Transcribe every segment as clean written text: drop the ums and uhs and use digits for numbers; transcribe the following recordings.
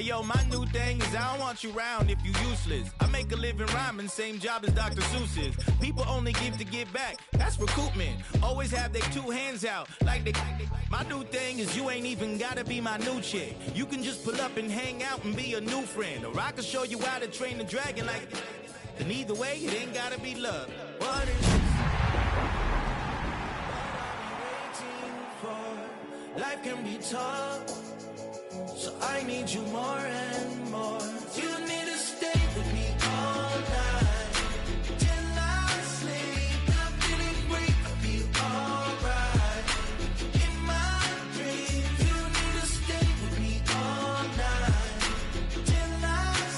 yo, my new thing is I don't want you round if you useless. I make a living rhyming, same job as Dr. Seuss's. People only give to give back, that's recoupment. Always have their two hands out, like they. My new thing is you ain't even gotta be my new chick. You can just pull up and hang out and be a new friend. Or I can show you how to train the dragon like. And either way, it ain't gotta be love. What is this? Life can be tough, so I need you more and more. You need to stay with me all night till I sleep. I'm feeling great, I'll be alright. In my dreams, you need to stay with me all night till I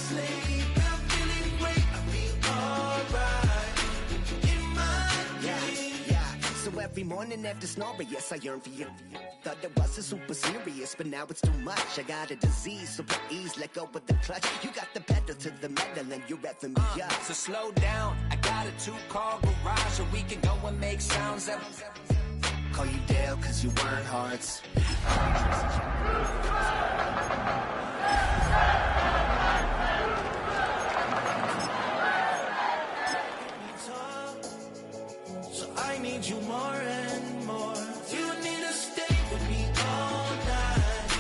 sleep. I'm feeling great, I'll be alright. In my dreams. Yeah. So every morning after snoring, yes, I yearn for you. Thought it wasn't super serious, but now it's too much. I got a disease, so with ease, let go with the clutch. You got the pedal to the metal and you're revving me up. So slow down, I got a 2-car garage, or we can go and make sounds that... Call you Dale, cause you weren't hearts. So I need you more and more. You need to stay with me all night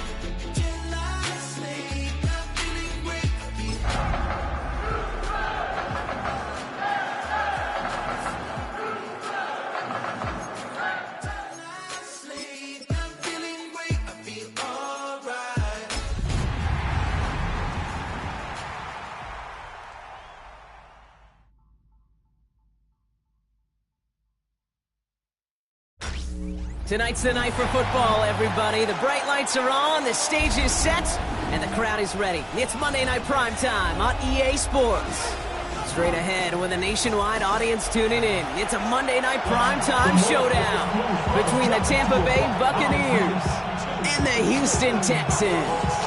till I sleep. I'm feeling great, I'll be till I sleep. I'm feeling great, I'll be alright. Tonight's the night for football, everybody. The bright lights are on, the stage is set, and the crowd is ready. It's Monday Night Primetime on EA Sports. Straight ahead with a nationwide audience tuning in, it's a Monday Night Primetime showdown between the Tampa Bay Buccaneers and the Houston Texans.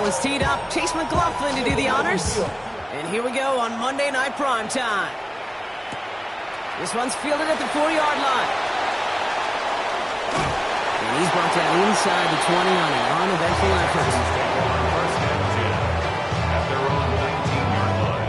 Is teed up, Chase McLaughlin to do the honors. And here we go on Monday Night Primetime. This one's fielded at the 4-yard line. And he's brought down inside the 20 on an uneventful effort. First and 10 at their own 19-yard line.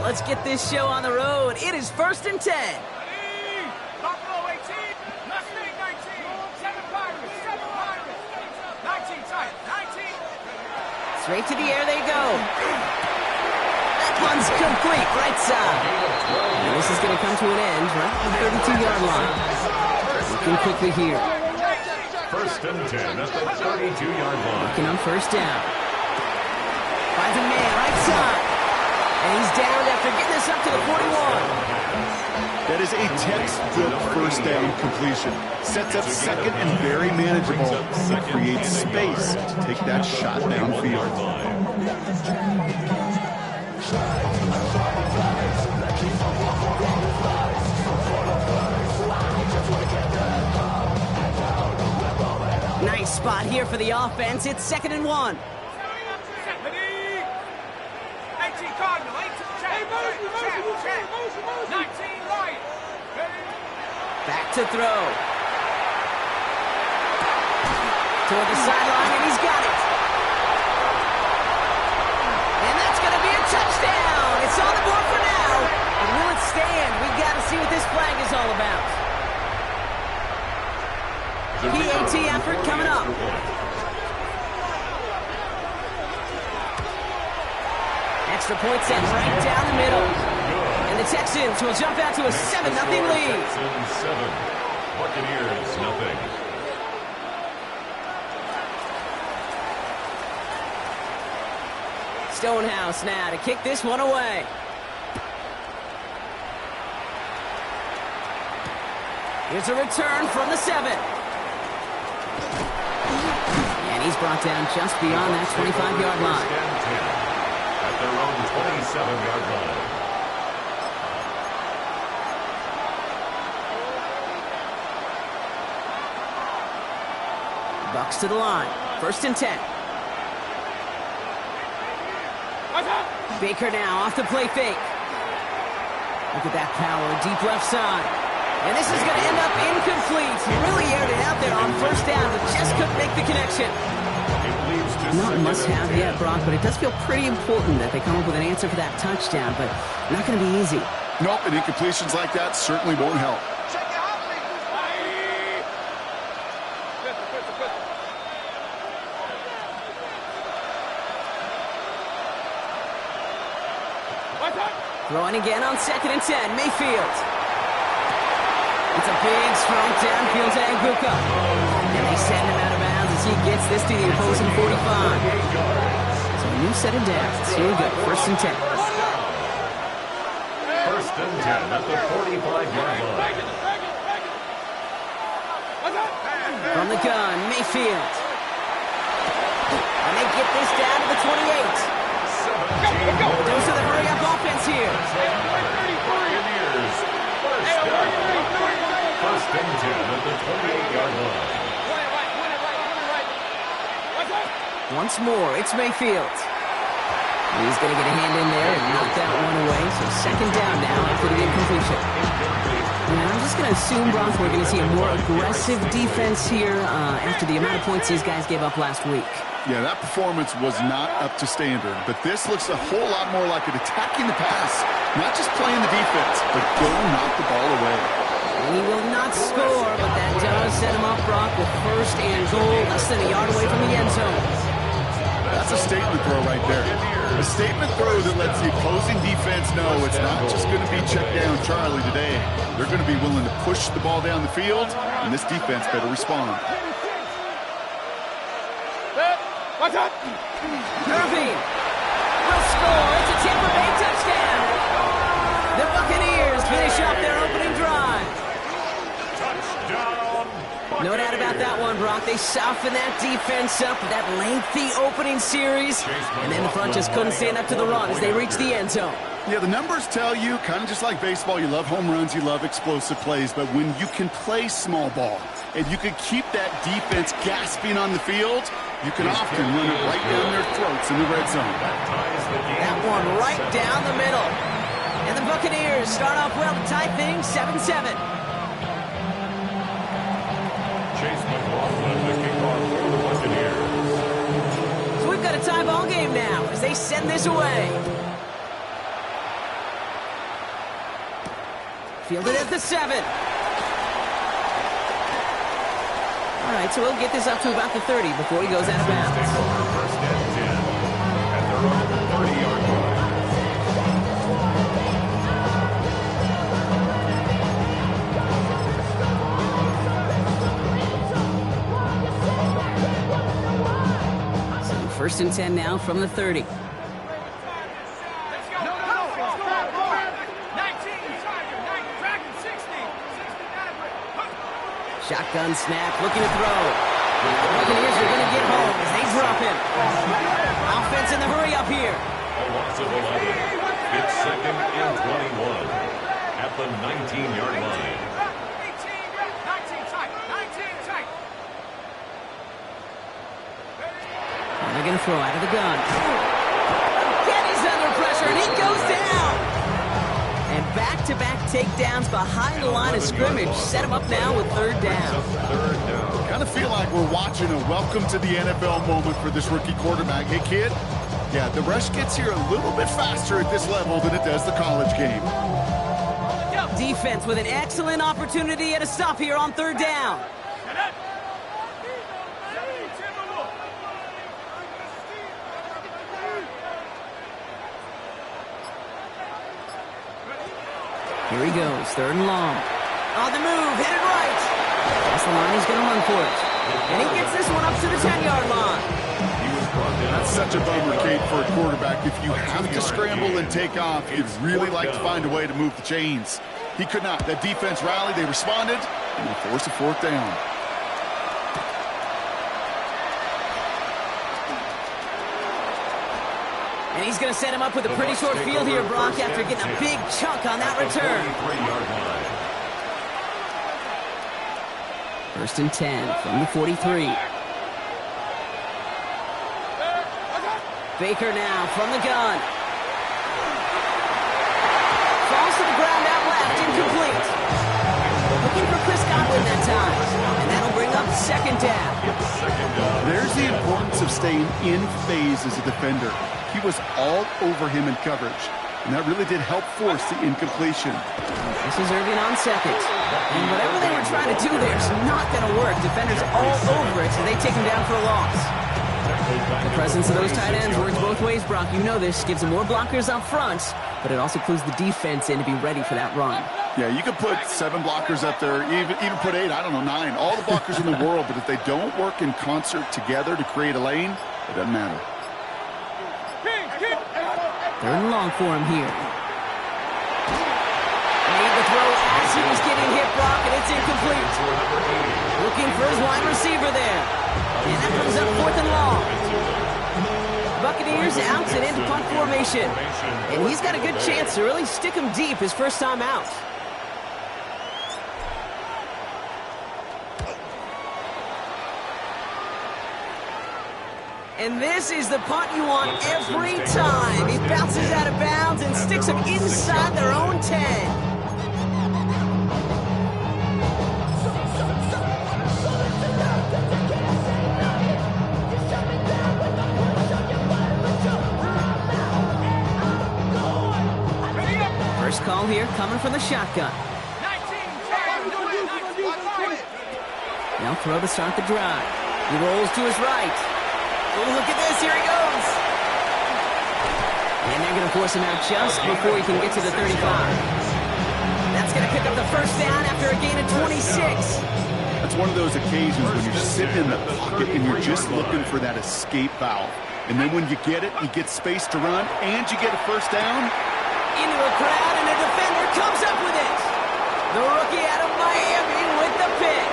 Let's get this show on the road. It is 1st and 10. Buffalo 18, Mustang 19, 7 Pirates, 7 Pirates, 19 tight, 19. Straight to the air they go. That one's complete, right side. And this is going to come to an end right at the 32-yard line. Looking quickly here. First and 10 at the 32-yard line. Looking on first down. Finds a man, right side. And he's down after getting this up to the 41. That is a textbook first down completion. Sets up second and very manageable. It creates space to take that shot downfield. Nice spot here for the offense. It's 2nd and 1. 18 Cardinal, 18 check, 19 right. Back to throw. Toward the sideline, and he's got it. And that's going to be a touchdown. It's on the board for now. But will it stand? We've got to see what this flag is all about. PAT effort coming up. Extra point set right down the middle. And the Texans will jump out to a 7-0 lead. Texans 7, Buccaneers nothing. Stonehouse now to kick this one away. Here's a return from the 7. And he's brought down just beyond that 25-yard line. At their own 27-yard line. Bucs to the line. 1st and 10. Baker now off the play fake. Look at that power, deep left side. And this is going to end up incomplete. He really aired it out there on 1st down, but just couldn't make the connection. Not must-have yet, Brock, but it does feel pretty important that they come up with an answer for that touchdown, but not going to be easy. Nope, and incompletions like that certainly won't help. Throwing again on 2nd and 10, Mayfield. It's a big, strong downfield to Anguka. And they send him out of bounds as he gets this to the opposing 45. So a new set of downs. Here we go, 1st and 10. 1st and 10 at the 45-yard line. From the gun, Mayfield. And they get this down to the 28. Those are the hurry-up offense here. Buccaneers, 1st and 10 at the 28-yard line. Once more, it's Mayfield. He's going to get a hand in there and knock that one away. So 2nd down now after the incompletion. And I'm just going to assume, Brock, we're going to see a more aggressive defense here after the amount of points these guys gave up last week. Yeah, that performance was not up to standard, but this looks a whole lot more like it attacking the pass. Not just playing the defense, but go knock the ball away. And he will not score, but that does set him up, Brock, with 1st and goal, less than a yard away from the end zone. That's a statement throw right there. A statement throw that lets the opposing defense know it's not just going to be check down Charlie today. They're going to be willing to push the ball down the field, and this defense better respond. Irving will score. It's a Tampa Bay touchdown. The Buccaneers finish off their opening drive. Touchdown. No doubt about that one, Brock. They softened that defense up with that lengthy opening series, and then the front just couldn't stand up to the run as they reached the end zone. Yeah, the numbers tell you, kind of just like baseball, you love home runs, you love explosive plays, but when you can play small ball and you can keep that defense gasping on the field, you can often run it right down their throats in the red zone. That one right down the middle. And the Buccaneers start off well to tie things 7-7. Chase McLaughlin, the kickoff for the Buccaneers. So we've got a tie ball game now as they send this away. Fielded at the 7. All right, so we'll get this up to about the 30 before he goes out of bounds. 1st and 10 at their own 30-yard line. So 1st and 10 now from the 30. Shotgun snap, looking to throw. The Buccaneers are going to get home as they drop him. Offense in the hurry up here. A loss of 11. It's 2nd and 21 at the 19-yard line. 19 tight. And they're going to throw out of the gun. Again, he's under pressure, and he goes down. And back-to-back takedowns behind the line of scrimmage set him up now with 3rd down. Kind of feel like we're watching a welcome to the NFL moment for this rookie quarterback. Hey, kid, yeah, the rush gets here a little bit faster at this level than it does the college game. Defense with an excellent opportunity at a stop here on 3rd down. Here he goes, 3rd and long. On the move, headed right. That's the line, he's going to run for it. And he gets this one up to the 10-yard line. That's such a bummer, Kate, for a quarterback. If you have to scramble and take off, you'd really like to find a way to move the chains. He could not. That defense rallied. They responded, and they forced a fourth down. And he's going to set him up with a pretty short field here, Brock, after getting a big chunk on that return. 1st and 10 from the 43. Baker now from the gun. Falls to the ground out left, incomplete. Looking for Chris Godwin that time. And that'll bring up 2nd down. There's the importance of staying in phase as a defender. He was all over him in coverage, and that really did help force the incompletion. This is Irving on 2nd. And whatever they were trying to do there is not going to work. Defenders all over it, so they take him down for a loss. The presence of those tight ends works both ways, Brock. You know this. Gives them more blockers up front, but it also clues the defense in to be ready for that run. Yeah, you could put 7 blockers up there, even put 8, I don't know, 9. All the blockers in the world, but if they don't work in concert together to create a lane, it doesn't matter. 3rd and long for him here. Made the throw as he was getting hit, Brock, and it's incomplete. Looking for his wide receiver there. And that comes up 4th and long. Buccaneers out and into punt formation. And he's got a good chance to really stick him deep his first time out. And this is the punt you want every time. He bounces out of bounds and sticks him inside their own 10. First call here coming from the shotgun. Now throw to start the drive. He rolls to his right. Oh, look at this. Here he goes. And they're going to force him out just before he can get to the 35. That's going to pick up the 1st down after a gain of 26. That's one of those occasions when you're sitting in the pocket and you're just looking for that escape valve. And then when you get it, you get space to run, and you get a 1st down. Into a crowd, and a defender comes up with it. The rookie out of Miami with the pick.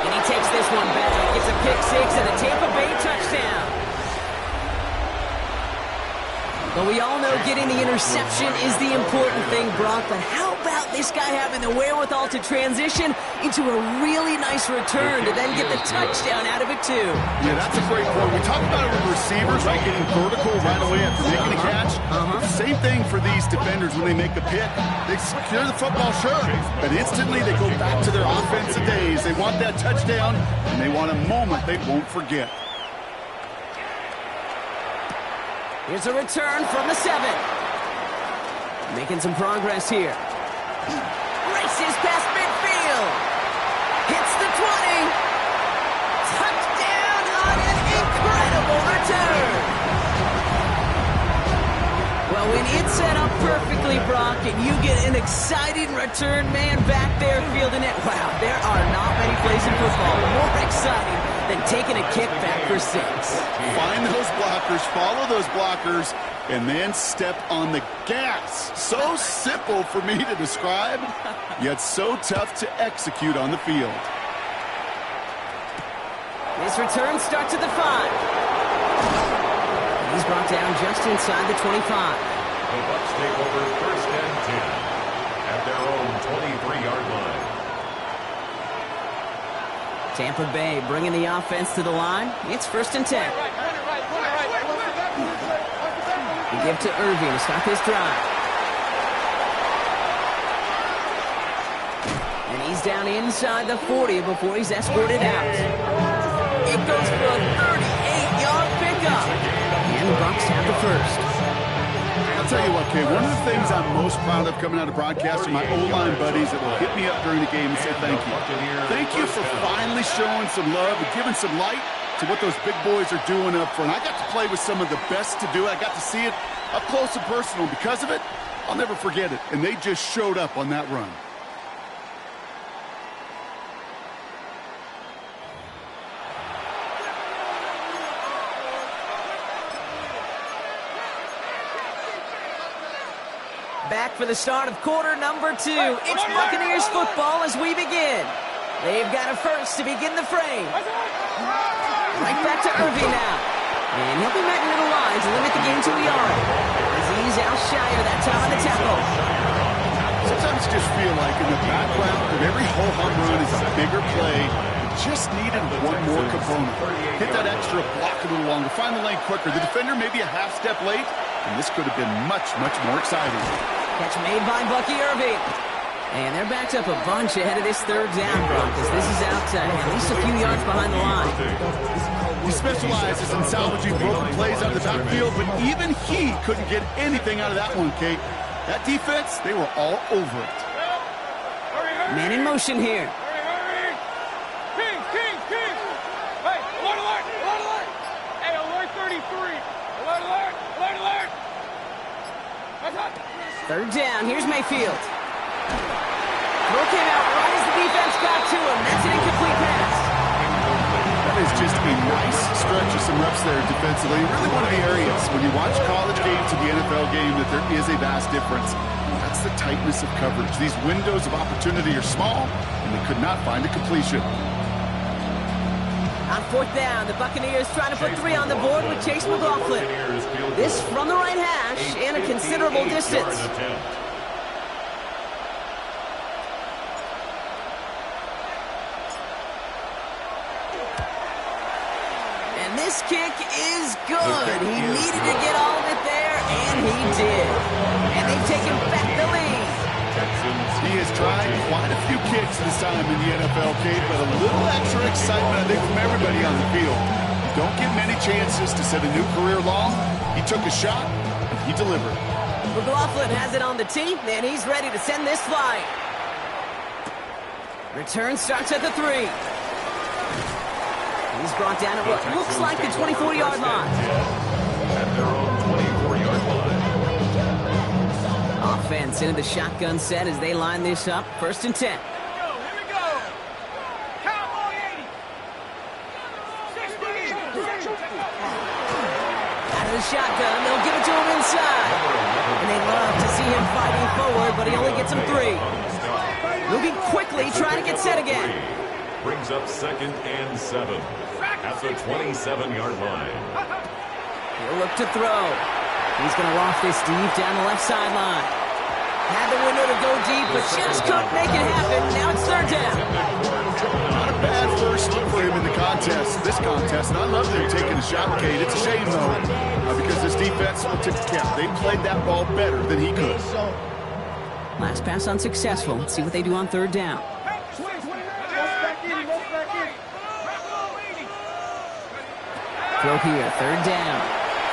And he takes this one back. Gets a pick 6 and a Tampa Bay touchdown. But we all know getting the interception is the important thing, Brock. But how about this guy having the wherewithal to transition into a really nice return to then get the touchdown out of it, too? Yeah, that's a great point. We talk about it with receivers, right, getting vertical right away after making a catch. Same thing for these defenders when they make a pick. They secure the football, sure, but instantly they go back to their offensive days. They want that touchdown, and they want a moment they won't forget. Here's a return from the 7. Making some progress here. Races past midfield. Hits the 20. Touchdown on an incredible return. Well, when it's set up perfectly, Brock, and you get an exciting return man back there fielding it, wow, there are not many plays in football more exciting than taking a kick back for 6. Find those blockers, follow those blockers, and then step on the gas. So simple for me to describe, yet so tough to execute on the field. This return starts at the 5. He's brought down just inside the 25. The Bucs take over 1st and 10 at their own 23-yard line. Tampa Bay bringing the offense to the line. It's 1st and 10. We give to Irving to start this drive. And he's down inside the 40 before he's escorted out. It goes for a 38-yard pickup. And the Bucs have the 1st. I'll tell you what, Kay, one of the things I'm most proud of coming out of broadcast are my O-line buddies that will hit me up during the game and say thank you. Thank you for finally showing some love and giving some light to what those big boys are doing up front. I got to play with some of the best to do it. I got to see it up close and personal. Because of it, I'll never forget it. And they just showed up on that run. Back for the start of quarter number 2. It's Buccaneers football as we begin. They've got a first to begin the frame. Right back to Irving now. And he'll be met near the line to limit the game to a yard. Aziz Al-Shire that time on the tackle. Sometimes you just feel like in the background of every whole home run is a bigger play. Just needed one more component. Hit that extra block a little longer. Find the lane quicker. The defender maybe a half step late, and this could have been much, much more exciting. Catch made by Bucky Irving. And they're backed up a bunch ahead of this third down, because this is out at least a few yards behind the line. He specializes in salvaging broken plays out of the backfield, but even he couldn't get anything out of that one, Kate. That defense, they were all over it. Man in motion here. Third down, here's Mayfield. Throw came out right as the defense got to him. That's an incomplete pass. That is just a nice stretch of some reps there defensively. Really one of the areas when you watch college games to the NFL game that there is a vast difference. That's the tightness of coverage. These windows of opportunity are small, and they could not find a completion. On fourth down, the Buccaneers trying to put 3 on the board with Chase McLaughlin. This from the right hash and a considerable distance. And this kick is good. He needed to get all of it there, and he did. And they've taken back the lead. He has tried quite a few kicks this time in the NFL, Kate, but a little extra excitement, I think, from everybody on the field. You don't get many chances to set a new career long. He took a shot, and he delivered. McLaughlin has it on the tee, and he's ready to send this flying. Return starts at the 3. He's brought down at what looks like the 24-yard line. At their own 24-yard line. Offense into the shotgun set as they line this up. 1st and 10. Here we go. Cowboy 80. 60. Out of the shotgun, they'll give it to him inside. And they love to see him fighting forward, but he only gets him 3. Moving quickly, trying to get set again. Brings up 2nd and 7 at the 27-yard line. He'll look to throw. He's going to loft this deep down the left sideline. Had the window to go deep, but just couldn't make it happen. Now it's 3rd down. Not a bad first look for him in the contest, this contest, and I love them taking a shot, Kate. It's a shame, though, because this defense took the count. They played that ball better than he could. Last pass unsuccessful. Let's see what they do on 3rd down. Throw here, 3rd down.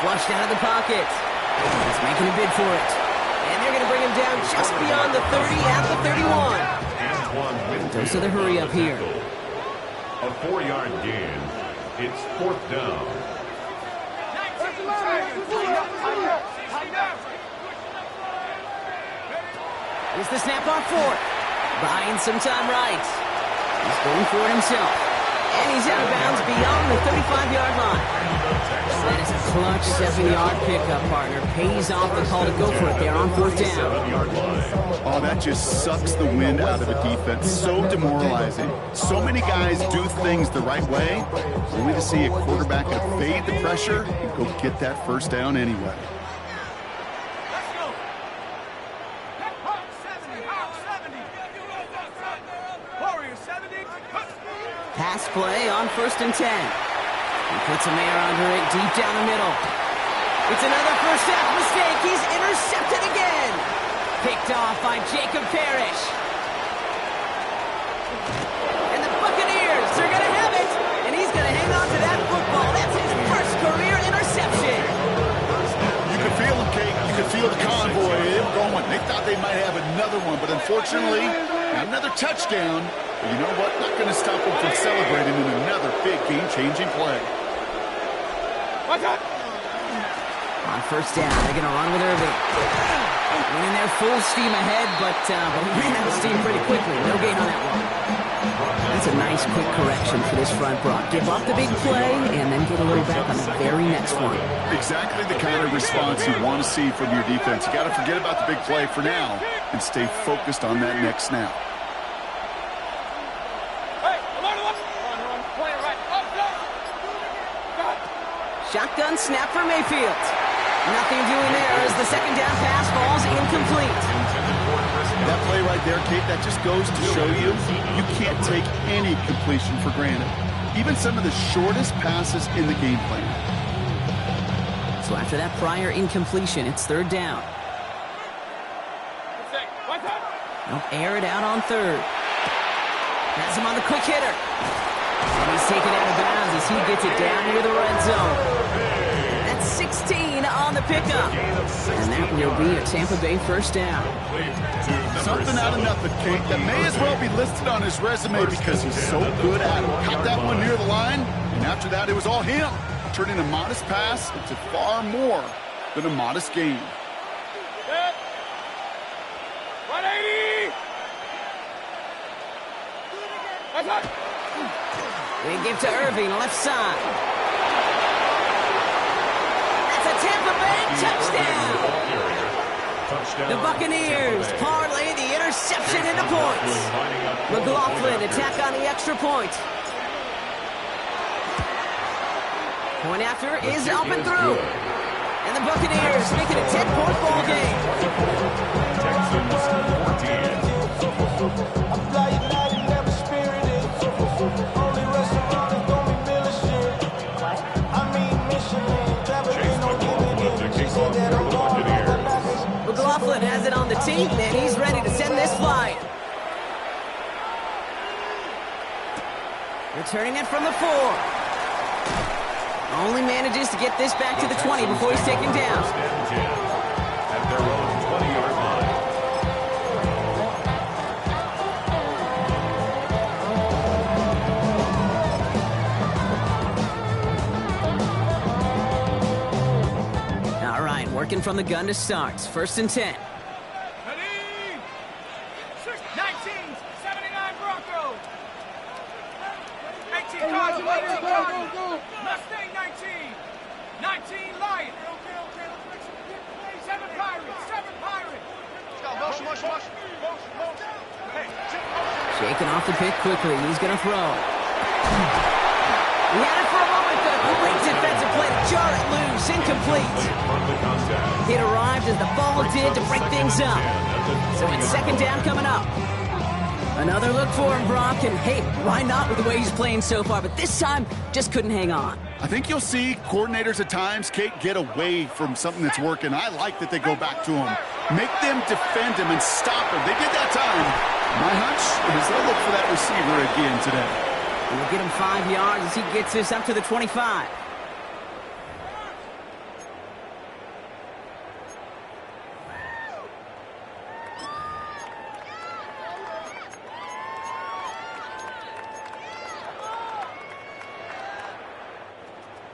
Flushed out of the pocket. He's making a bid for it. And they're going to bring him down just beyond the 30 at the 31. Dose of the hurry up here. A 4-yard gain. It's 4th down. Here's the snap on 4th. Buying some time right. He's going for it himself. And he's out of bounds beyond the 35-yard line. That is a clutch 7-yard pickup, partner. Pays off the call to go for it there on 4th down. Oh, that just sucks the wind out of a defense. So demoralizing. So many guys do things the right way, only to see a quarterback evade the pressure and go get that 1st down anyway. Pass play on 1st and 10. He puts a man under it deep down the middle. It's another first half mistake. He's intercepted again. Picked off by Jacob Parrish. And the Buccaneers are going to have it. And he's going to hang on to that football. That's his first career interception. You could feel them, Kate. You could feel the convoy. They were going. They thought they might have another one, but unfortunately, not another touchdown. But you know what? Not going to stop them from celebrating in another big game-changing play. On 1st down, they're going to run with Irving. Running there full steam ahead, but he ran out of steam pretty quickly. No gain on that one. That's a Nice quick correction for this front, Brock. Give up the big play and then get a little back on the very next one. Exactly the kind of response you want to see from your defense. You got to forget about the big play for now and stay focused on that next snap. Shotgun snap for Mayfield. Nothing doing there as the second down pass falls incomplete. That play right there, Kate, that just goes to show you can't take any completion for granted. Even some of the shortest passes in the game plan. So after that prior incompletion, it's third down. They'll air it out on third. Has him on the quick hitter. And he's taken out of bounds as he gets it down near the red zone. That's 16 on the pickup. And that will be a Tampa Bay first down. Something out of nothing, Kate. That may as well be listed on his resume because he's so good at it. Caught that one near the line, and after that, it was all him. Turning a modest pass into far more than a modest gain. 180! They give to Irving, left side. That's a Tampa Bay touchdown. The Buccaneers parlay the interception into points. McLaughlin attack on the extra point. Point after is up and through. And the Buccaneers make it a 10-point ball game. McLaughlin has it on the team, and he's ready to send this flying. Returning it from the 4. Only manages to get this back to the 20 before he's taken down. At their own 20-yard line. All right, working from the gun to start. First and 10. 1979 Broncos. 18 Cardinals. 18 Cardinals. Mustang 19. 19 Lion. 7 Pirates. 7 Pirates. Motion. Shaking off the pick quickly. He's going to throw. He had it for a moment, but a great defensive play to jar it loose. Incomplete. It arrived as the ball did to break things up. So it's second down coming up. Another look for him, Brock, and hey, why not with the way he's playing so far? But this time, just couldn't hang on. I think you'll see coordinators at times, Kate, get away from something that's working. I like that they go back to him. Make them defend him and stop him. They did that time. My hunch is they'll look for that receiver again today. And we'll get him 5 yards as he gets this up to the 25.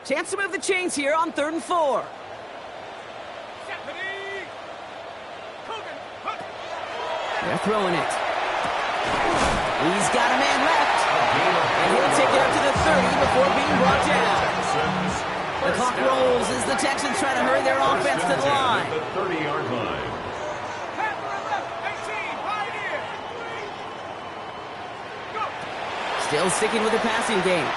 Chance to move the chains here on 3rd and 4. They're throwing it. He's got a man left. And he'll take it up to the 30 before being brought down. The clock rolls as the Texans try to hurry their offense to the line. The 30-yard line. Still sticking with the passing game.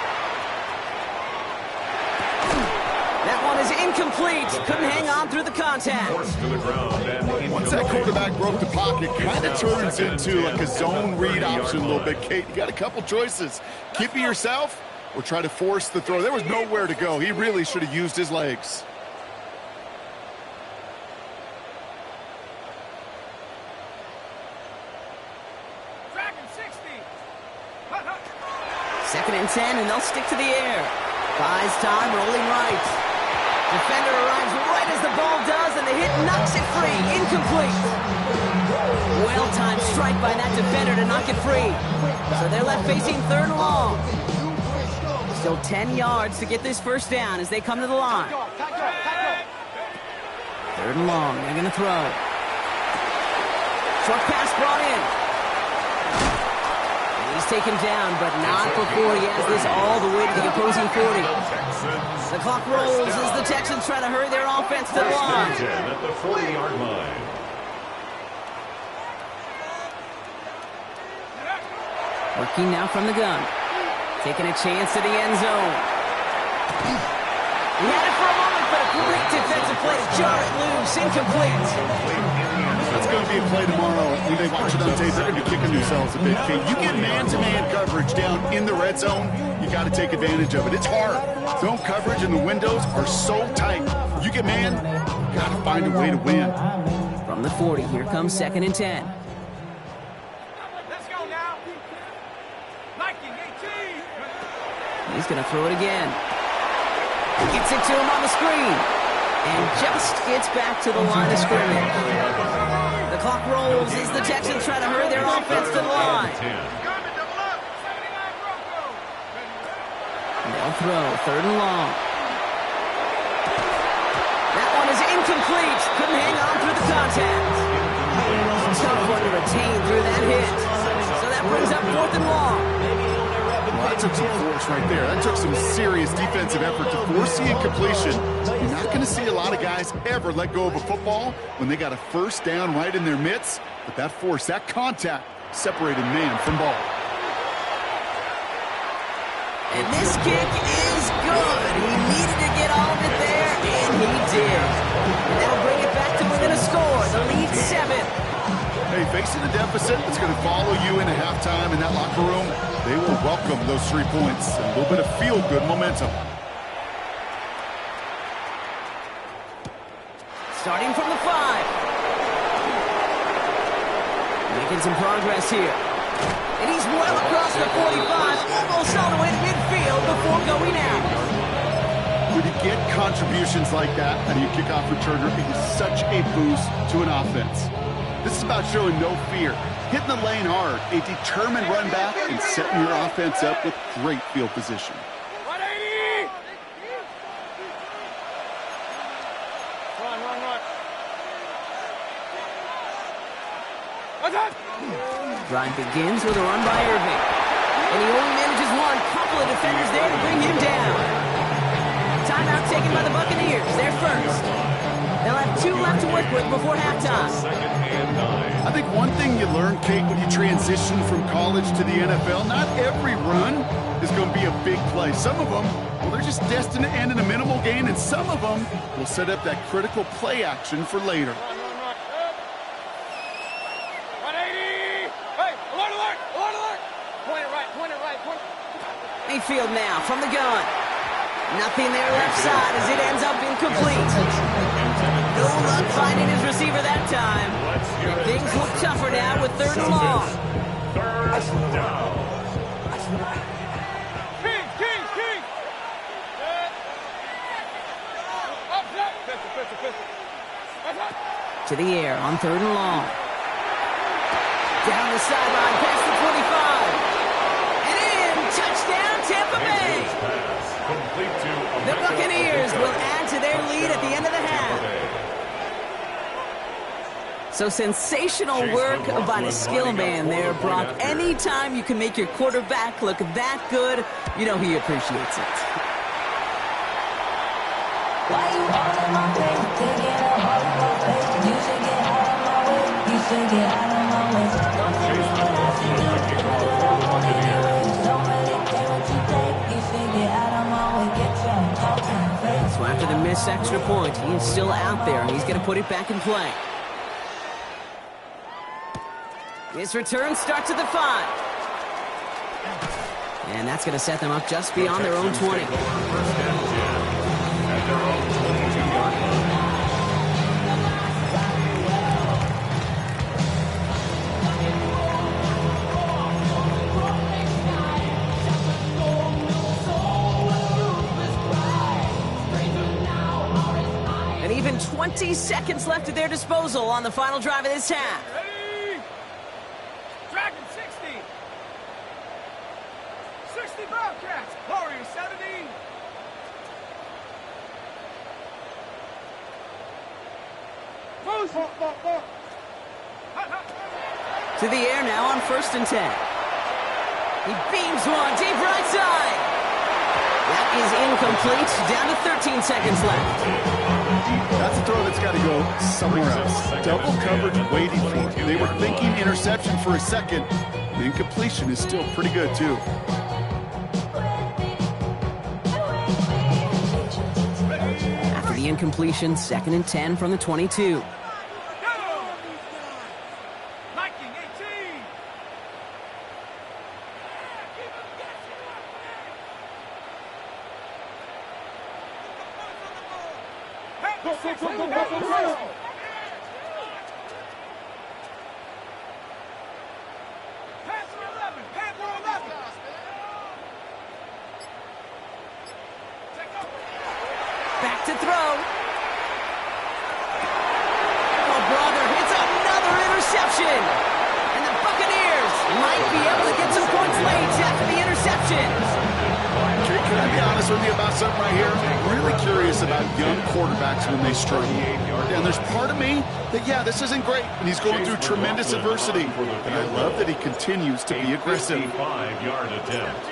That one is incomplete. Couldn't hang on through the contact. Once that quarterback broke the pocket, kind of turns into like a zone read option a little bit, Kate. You got a couple choices. Keep it yourself or try to force the throw. There was nowhere to go. He really should have used his legs. Second and 10, and they'll stick to the air. Buys time, rolling right. Defender arrives right as the ball does, and the hit knocks it free. Incomplete. Well-timed strike by that defender to knock it free. So they're left facing 3rd and long. Still 10 yards to get this first down as they come to the line. 3rd and long. They're going to throw. Short pass brought in. He's Texans take him down, but not before he has this all the way to the opposing 40. The clock rolls as the Texans try to hurry their offense to the line. At the 40-yard line. Working now from the gun. Taking a chance to the end zone. He had it for a moment, but a great defensive play to jar it loose. Incomplete. That's going to be a play tomorrow. When they watch it on tape, they're going to be kicking themselves a bit. Okay, you get man-to-man coverage down in the red zone, you got to take advantage of it. It's hard. Zone coverage and the windows are so tight. You get man, you got to find a way to win. From the 40, here comes 2nd and 10. Let's go now. 19-18. He's going to throw it again. Gets it to him on the screen. And just gets back to the line of scrimmage. The clock rolls as the Texans try to hurry their offense to the line. They'll throw, 3rd and long. That one is incomplete. Couldn't hang on through the contact. Tough one to retain through that hit. So that brings up 4th and long. Well, that took some force right there. That took some serious defensive effort to force the incompletion. You're not going to see a lot of guys ever let go of a football when they got a first down right in their midst. But that force, that contact, separated man from ball. And this kick is good. He needed to get all of it there, and he did. And that'll bring it back to within a score. The lead 7. Hey, facing a deficit that's going to follow you into halftime in that locker room, they will welcome those 3 points. A little bit of feel-good momentum. Starting from the 5. Making some progress here. And he's well across the 45, almost all the way to midfield before going out. When you get contributions like that out of your kickoff returner, it is such a boost to an offense. This is about showing no fear, hitting the lane hard, a determined run back, and setting your offense up with great field position. 180! Run. Drive begins with a run by Irving. And he only manages one. Couple of defenders there to bring him down. Timeout taken by the Buccaneers. They're first. They'll have 2 left to work with before halftime. I think one thing you learn, Kate, when you transition from college to the NFL, not every run is going to be a big play. Some of them, well, they're just destined to end in a minimal gain, and some of them will set up that critical play action for later. 180! Hey, alert! Point it right. Mayfield now from the gun. Nothing there left side as it ends up incomplete. No luck finding his receiver that time. And things look tougher now with 3rd and long. 3rd down. King! To the air on 3rd and long. Down the sideline past the 25. And in, touchdown Tampa Bay. The Buccaneers will add to their lead at the end of the half. So sensational work by the skill man there, Brock. Anytime you can make your quarterback look that good, you know he appreciates it. Why you all in my face? Taking up all of my face. You should get out of my way. You should get out of my way. Don't tell me what I should do. Do what I want anyway. Don't really care what you think. You should get out of my way. Get your talking face. So after the missed extra point, he's still out there, and he's going to put it back in play. His return starts at the 5. And that's going to set them up just beyond their own 20. And even 20 seconds left at their disposal on the final drive of this half. Ready? Dragon 60. 60 Bobcats. Warriors 70. To the air now on 1st and 10. He beams one deep right side. That is incomplete. Down to 13 seconds left. That's a throw that's got to go somewhere else. Double coverage waiting for it. They were thinking interception for a second. The incompletion is still pretty good, too. After the incompletion, 2nd and 10 from the 22. Back to throw. Oh, brother, it's another interception. And the Buccaneers might be able to get some points late after the interception. Jake, can I be honest with you about something right here? I'm really curious about young quarterbacks when they struggle. And there's part of me that, yeah, this isn't great. And he's going through tremendous adversity. And I love that he continues to be aggressive. 55-yard attempt.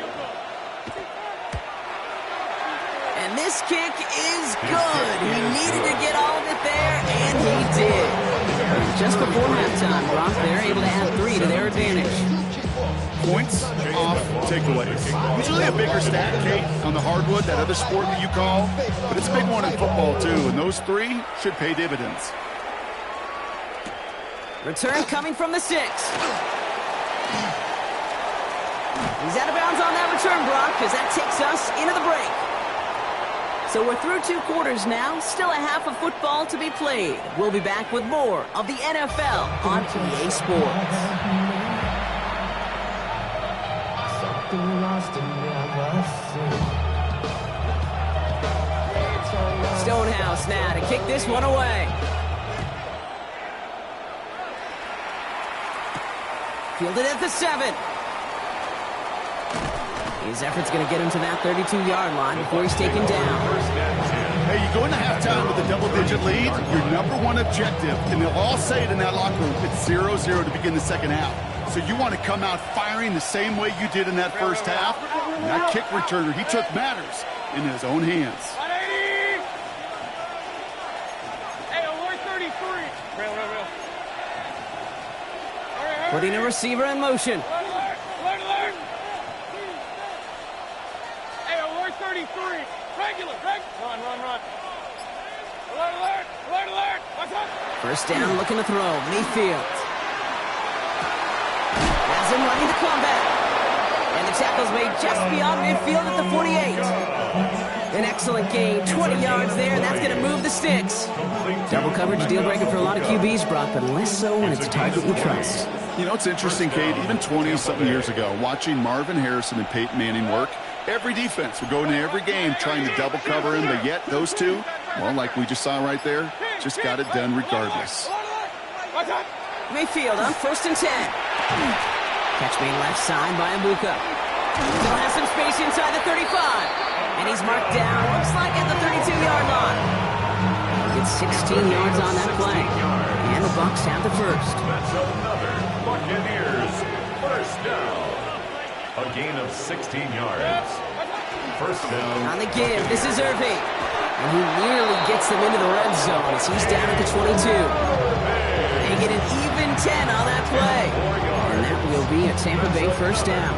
And this kick is good. He needed to get all of it there, and he did. Just before halftime, Brock, they're able to add 3 to their advantage. Points off takeaways. Usually a bigger stat, Kate, on the hardwood, that other sport that you call. But it's a big one in football, too. And those 3 should pay dividends. Return coming from the 6. He's out of bounds on that return, Brock, because that takes us into the break. So we're through 2 quarters now, still a half of football to be played. We'll be back with more of the NFL on EA Sports. Stonehouse now to kick this one away. Fielded at the 7. His effort's going to get him to that 32-yard line before he's taken down. Hey, you go into halftime with a double-digit lead, your number 1 objective, and they'll all say it in that locker room, it's 0-0 to begin the second half. So you want to come out firing the same way you did in that first half. And that kick returner, he took matters in his own hands. Hey, alert 33. Real. Putting a receiver in motion. Alert. Hey, alert 33. Regular. Run. Alert. What's up? First down, looking to throw. Mayfield. Has him running to combat. And the tackle's made just beyond midfield at the 48. An excellent gain. 20 yards there, and that's going to move the sticks. Double coverage deal breaker for a lot of QBs, Brock, but less so when it's a target you trust. You know, it's interesting, Kate, even 20-something years ago, watching Marvin Harrison and Peyton Manning work, every defense would go into every game trying to double cover him, but yet those two, well, like we just saw right there, just got it done regardless. Mayfield on 1st and 10. Catch made left side by Abuka. Still has some space inside the 35. And he's marked down, looks like at the 32-yard line. He gets 16 yards on that play. And the Bucs have the first. That's another Buccaneers first down. A gain of 16 yards. First down. On the give, this is Irving. And he nearly gets them into the red zone as he's down at the 22. They get an even 10 on that play. And that will be a Tampa Bay first down.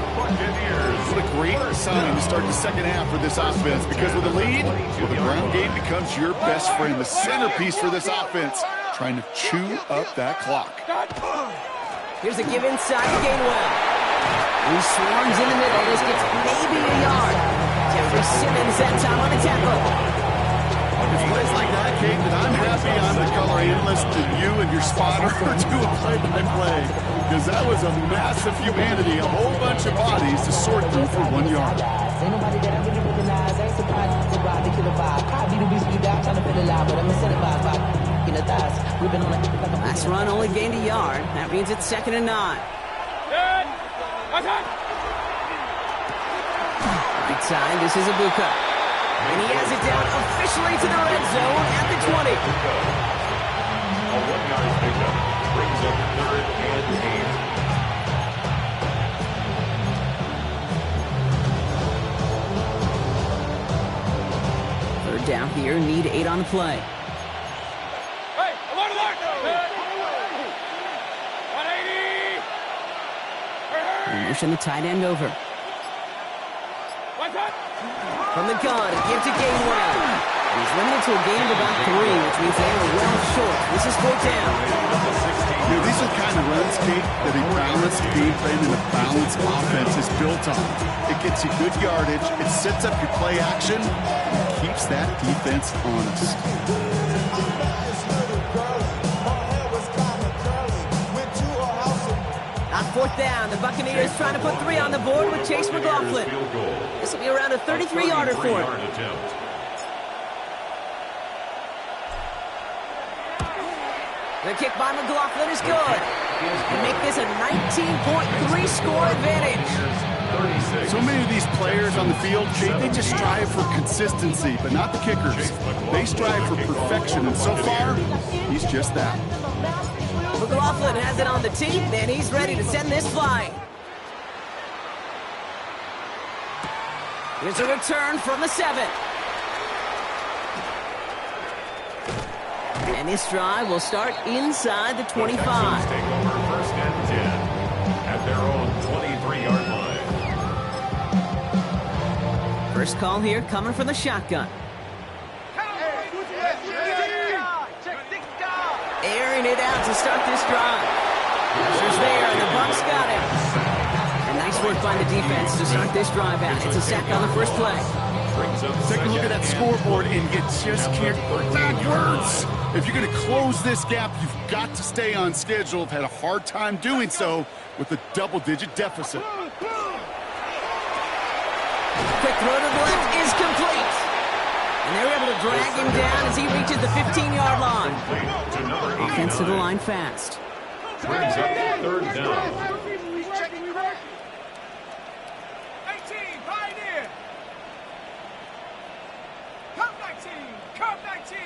What a great sign to start the second half for this offense, because with a lead, well, the ground game becomes your best friend, the centerpiece for this offense, trying to chew up that clock. Here's a give inside to Gainwell. He swarms in the middle. This gets maybe a yard. Jeffrey Simmons that time on the tackle. It's plays like that, Kate, that I'm happy I'm the color analyst to you and your spotter to a play-by-play, because that was a massive humanity, a whole bunch of bodies to sort through for 1 yard. Last run only gained a yard. That means it's 2nd and 9. Right side, this is Abuka. And he has it down officially to the red zone at the 20. A 1-yard pickup brings up 3rd and 8. here, need 8 on the play. Hey, alert, alert! 180! They motion the tight end over. What's up? From the gun, give to Gainwell. And he's limited to a gain of about 3, which means they are well short. This is 4th down. You know, these are the kind of runs, Kate, that a balanced game plan and a balanced offense is built on. It gets you good yardage, it sets up your play action, and keeps that defense honest. On 4th down, the Buccaneers trying to put 3 on the board with Chase McLaughlin. This will be around a 33-yarder for him. The kick by McLaughlin is good. And make this a 19.3 score advantage. So many of these players on the field, Kate, they just strive for consistency, but not the kickers. They strive for perfection, and so far, he's just that. McLaughlin has it on the tee, and he's ready to send this flying. Here's a return from the 7. And this drive will start inside the 25. Take over 1st and 10 at their own 23-yard line. First call here coming from the shotgun. Airing it out to start this drive. Pressure's there, and the Bucs got it. And nice work by the defense to start this drive out. It's a sack on the first play. Take a look at that scoreboard, and you just can't backwards. If you're going to close this gap, you've got to stay on schedule. I've had a hard time doing so with a double-digit deficit. Quick throw to the left is complete. And they're able to drag him down as he reaches the 15-yard line. Offense to the line fast. Brings up 3rd down. 18, Pioneer! Come 19, come 19!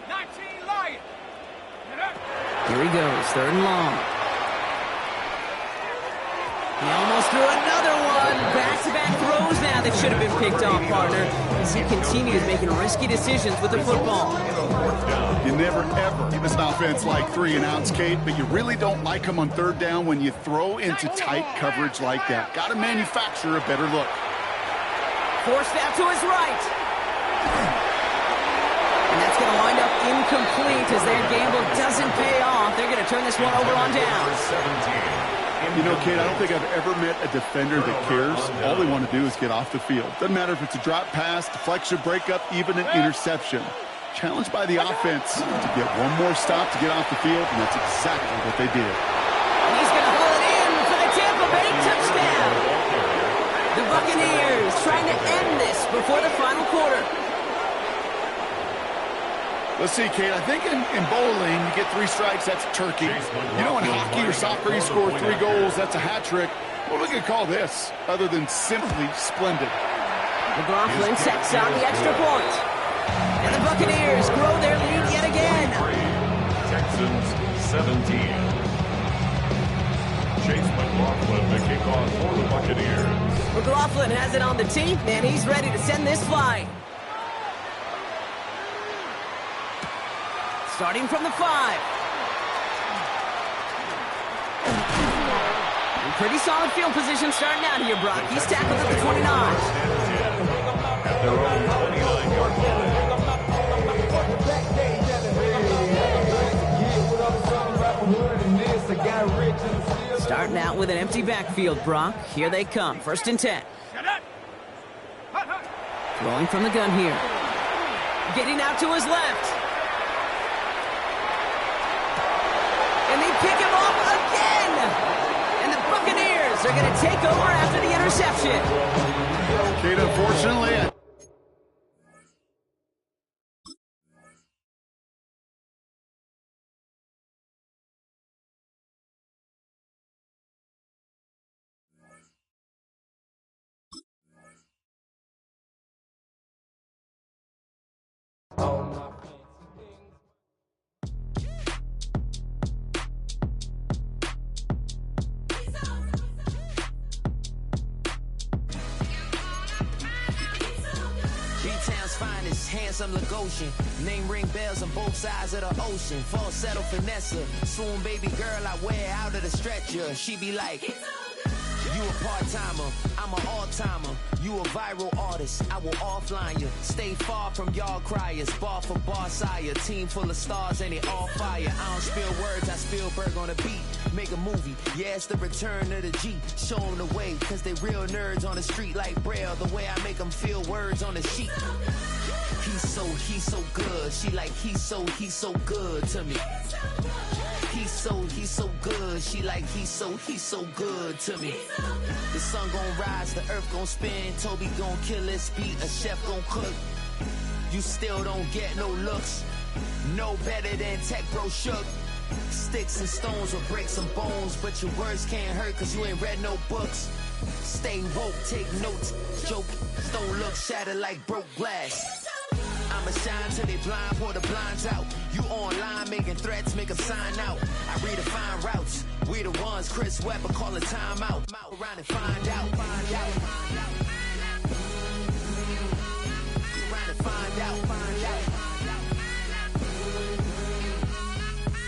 19, Lion! Here he goes, 3rd and long. He almost threw another one. Back-to-back throws now that should have been picked off, partner, as he continues making risky decisions with the football. You never, ever give us an offense like 3-and-outs, Kate, but you really don't like them on 3rd down when you throw into tight coverage like that. Got to manufacture a better look. Forced out to his right. And that's going to wind up incomplete as their gamble doesn't pay off. They're going to turn this one over on down. 17. You know, Kate, I don't think I've ever met a defender that cares. All they want to do is get off the field. Doesn't matter if it's a drop pass, deflection, breakup, even an interception. Challenged by the offense to get one more stop to get off the field, and that's exactly what they did. He's going to haul it in for the Tampa Bay touchdown. The Buccaneers trying to end this before the final quarter. Let's see, Kate, I think in bowling, you get 3 strikes, that's a turkey. You know, in hockey or soccer, you score 3 goals, that's a hat trick. What are we going to call this, other than simply splendid? McLaughlin sets on the extra point. And the Buccaneers grow their lead yet again. Texans 17. Chase McLaughlin, the kickoff for the Buccaneers. McLaughlin has it on the tee, and he's ready to send this flying. Starting from the 5. And pretty solid field position starting out here, Brock. He's tackled at the 29. At their own 29-yard line. Starting out with an empty backfield, Brock. Here they come. 1st and 10. Throwing from the gun here. Getting out to his left. And they pick him off again. And the Buccaneers are going to take over after the interception. Kate, unfortunately, finest, handsome Lagosian. Name ring bells on both sides of the ocean. Falsetto Finessa, swoon baby girl I wear out of the stretcher. She be like, you a part-timer, I'm an all-timer. You a viral artist, I will offline you. Stay far from y'all criers, bar for bar sire. Team full of stars and they all fire. I don't spill words, I Spielberg on a beat. Make a movie, yeah, it's the return of the G. Show them the way, cause they real nerds on the street like Braille. The way I make them feel words on the sheet. He's so good. She like, he's so good to me. He's so good. She like, he's so good to me. The sun gon' rise, the earth gon' spin. Toby gon' kill this beat, a chef gon' cook. You still don't get no looks. No better than Tech Bro Shook. Sticks and stones will break some bones, but your words can't hurt cause you ain't read no books. Stay woke, take notes, joke. Don't look shattered like broke glass. I'ma shine till they blind, pour the blinds out. You online making threats, make them sign out. I redefine routes. We the ones Chris Webber call a timeout. Around and find out.